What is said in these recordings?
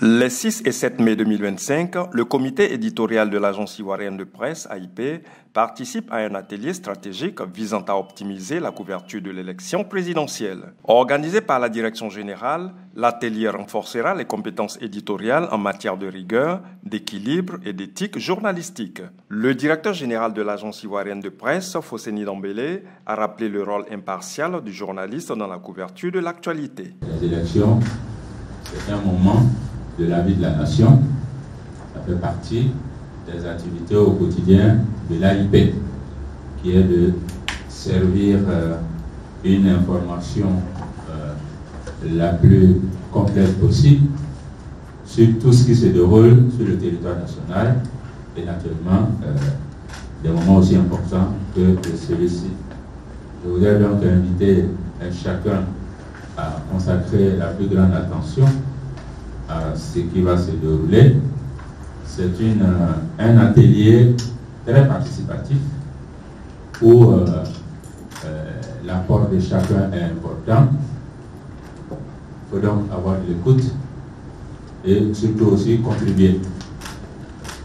Les 6 et 7 mai 2025, le comité éditorial de l'agence ivoirienne de presse, AIP, participe à un atelier stratégique visant à optimiser la couverture de l'élection présidentielle. Organisé par la direction générale, l'atelier renforcera les compétences éditoriales en matière de rigueur, d'équilibre et d'éthique journalistique. Le directeur général de l'agence ivoirienne de presse, Fosseni Dambélé, a rappelé le rôle impartial du journaliste dans la couverture de l'actualité. Les élections, c'est un moment de la vie de la nation. Ça fait partie des activités au quotidien de l'AIP, qui est de servir une information la plus complète possible sur tout ce qui se déroule sur le territoire national et naturellement des moments aussi importants que celui-ci. Je voudrais donc inviter chacun à consacrer la plus grande attention à ce qui va se dérouler. C'est un atelier très participatif où l'apport de chacun est important. Il faut donc avoir de l'écoute et surtout aussi contribuer.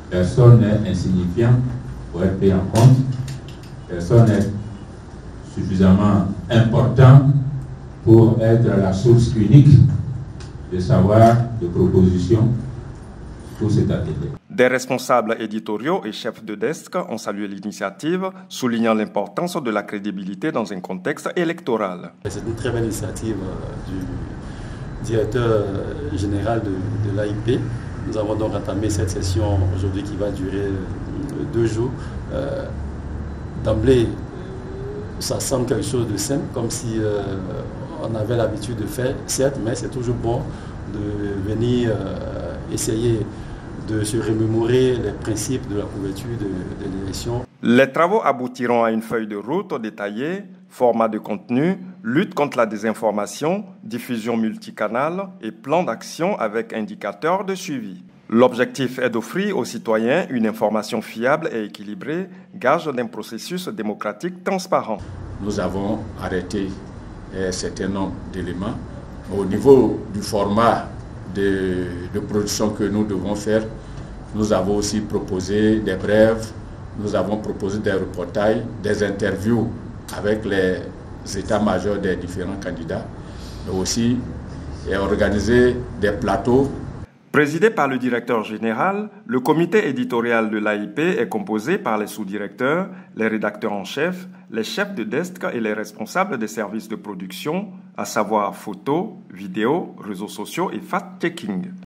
Personne n'est insignifiant pour être pris en compte. Personne n'est suffisamment important pour être la source unique de savoir, de propositions pour cet atelier. Des responsables éditoriaux et chefs de desk ont salué l'initiative, soulignant l'importance de la crédibilité dans un contexte électoral. C'est une très belle initiative du directeur général de l'AIP. Nous avons donc entamé cette session aujourd'hui qui va durer 2 jours. D'emblée, ça semble quelque chose de simple, comme si on avait l'habitude de faire, certes, mais c'est toujours bon de venir essayer de se remémorer les principes de la couverture de l'élection. Les travaux aboutiront à une feuille de route détaillée, format de contenu, lutte contre la désinformation, diffusion multicanale et plan d'action avec indicateurs de suivi. L'objectif est d'offrir aux citoyens une information fiable et équilibrée, gage d'un processus démocratique transparent. Nous avons arrêté un certain nombre d'éléments. Au niveau du format de production que nous devons faire, nous avons aussi proposé des brèves, nous avons proposé des reportages, des interviews avec les états-majors des différents candidats, mais aussi organisé des plateaux. Présidé par le directeur général, le comité éditorial de l'AIP est composé par les sous-directeurs, les rédacteurs en chef, les chefs de desk et les responsables des services de production, à savoir photos, vidéos, réseaux sociaux et fact-checking.